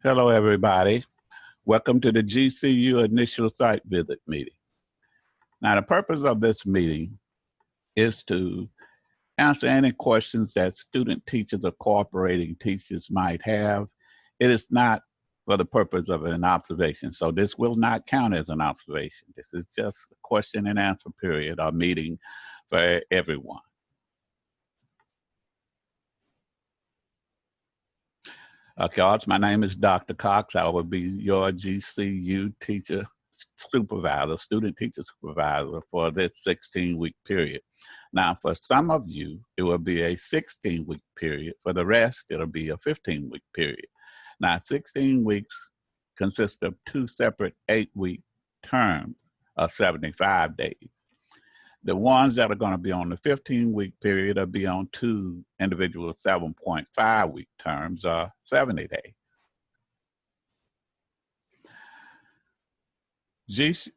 Hello, everybody. Welcome to the GCU Initial Site Visit meeting. Now, the purpose of this meeting is to answer any questions that student teachers or cooperating teachers might have. It is not for the purpose of an observation, so this will not count as an observation. This is just a question and answer period or meeting for everyone. Okay, my name is Dr. Cox. I will be your GCU teacher supervisor, student teacher supervisor for this 16-week period. Now, for some of you, it will be a 16-week period. For the rest, it'll be a 15-week period. Now, 16 weeks consist of 2 separate 8-week terms of 75 days. The ones that are going to be on the 15-week period will be on 2 individual 7.5-week terms, 70 days.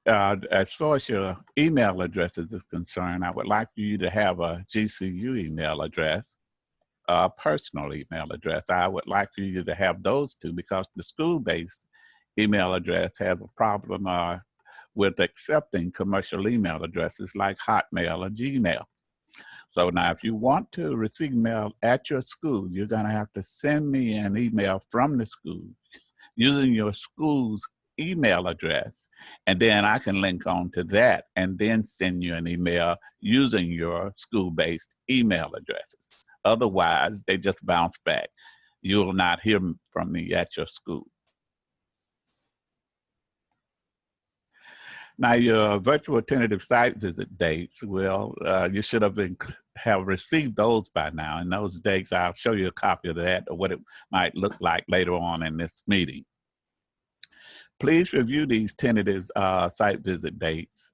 As far as your email addresses is concerned, I would like for you to have a GCU email address, a personal email address. I would like for you to have those two because the school-based email address has a problem with accepting commercial email addresses like Hotmail or Gmail. So now if you want to receive mail at your school, you're gonna have to send me an email from the school using your school's email address. And then I can link on to that and then send you an email using your school-based email addresses. Otherwise, they just bounce back. You will not hear from me at your school. Now, your virtual tentative site visit dates, well, you should have received those by now. And those dates, I'll show you a copy of that or what it might look like later on in this meeting. Please review these tentative site visit dates,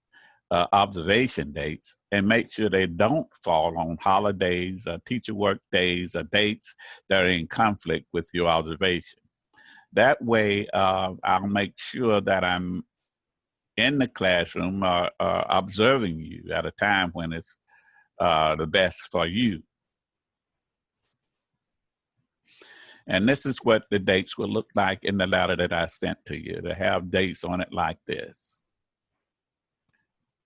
observation dates, and make sure they don't fall on holidays, teacher work days, or dates that are in conflict with your observation. That way, I'll make sure that I'm in the classroom observing you at a time when it's the best for you. And this is what the dates will look like in the letter that I sent to you, to have dates on it like this.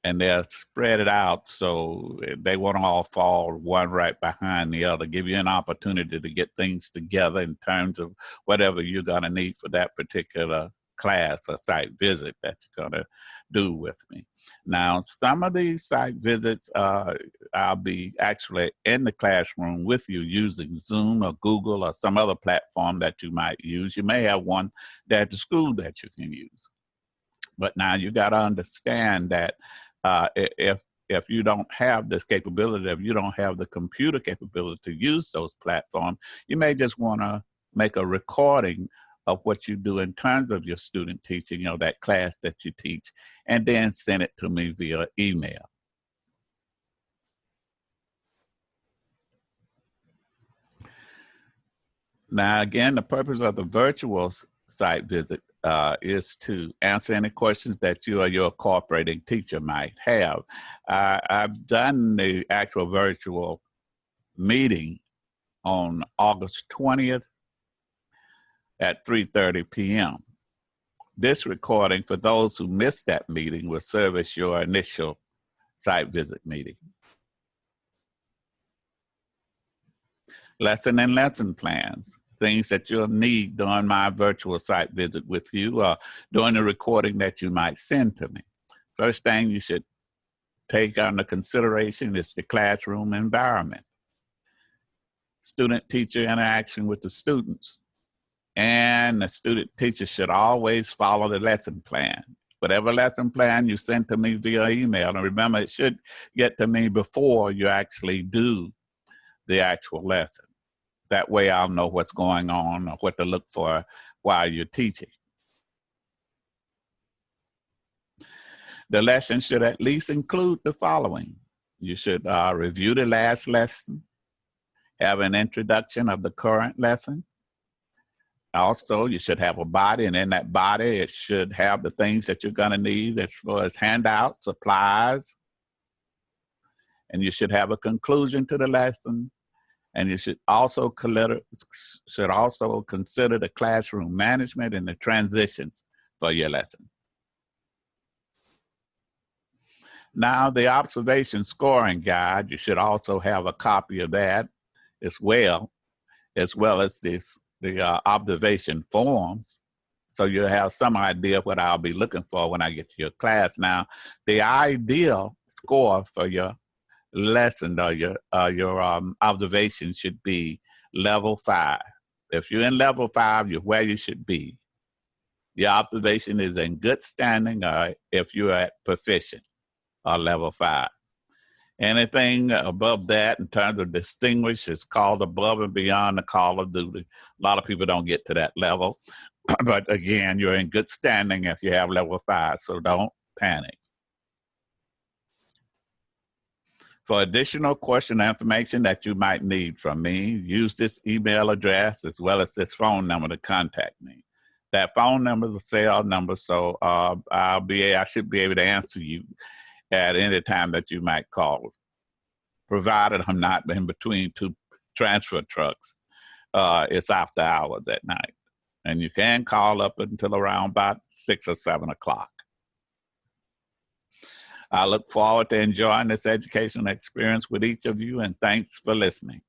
And they're spread it out so they won't all fall one right behind the other, give you an opportunity to get things together in terms of whatever you're gonna need for that particular class or site visit that you're gonna do with me. Now, some of these site visits, I'll be actually in the classroom with you using Zoom or Google or some other platform that you might use. You may have one at the school that you can use. But now you gotta understand that if you don't have this capability, if you don't have the computer capability to use those platforms, you may just wanna make a recording of what you do in terms of your student teaching, that class that you teach, and then send it to me via email. Now, again, the purpose of the virtual site visit is to answer any questions that you or your cooperating teacher might have. I've done the actual virtual meeting on August 20th at 3:30 p.m. This recording, for those who missed that meeting, will serve as your initial site visit meeting. Lesson and lesson plans, things that you'll need during my virtual site visit with you or during the recording that you might send to me. First thing you should take under consideration is the classroom environment. Student-teacher interaction with the students. And the student teacher should always follow the lesson plan. Whatever lesson plan you send to me via email, and remember, it should get to me before you actually do the actual lesson. That way I'll know what's going on or what to look for while you're teaching. The lesson should at least include the following. You should review the last lesson, have an introduction of the current lesson. Also, you should have a body, and in that body, it should have the things that you're gonna need as far as handouts, supplies, and you should have a conclusion to the lesson, And you should also consider the classroom management and the transitions for your lesson. Now, the observation scoring guide, you should also have a copy of that as well as the observation forms. So you'll have some idea of what I'll be looking for when I get to your class. Now, the ideal score for your lesson or your observation should be level 5. If you're in level 5, you're where you should be. Your observation is in good standing, or if you're at proficient or level 5. Anything above that in terms of distinguished is called above and beyond the call of duty. A lot of people don't get to that level. But again, you're in good standing if you have level 5, so don't panic. For additional question information that you might need from me, use this email address as well as this phone number to contact me. That phone number is a cell number, so I should be able to answer you at any time that you might call, provided I'm not in between two transfer trucks. It's after hours at night. And you can call up until around about 6 or 7 o'clock. I look forward to enjoying this educational experience with each of you, and thanks for listening.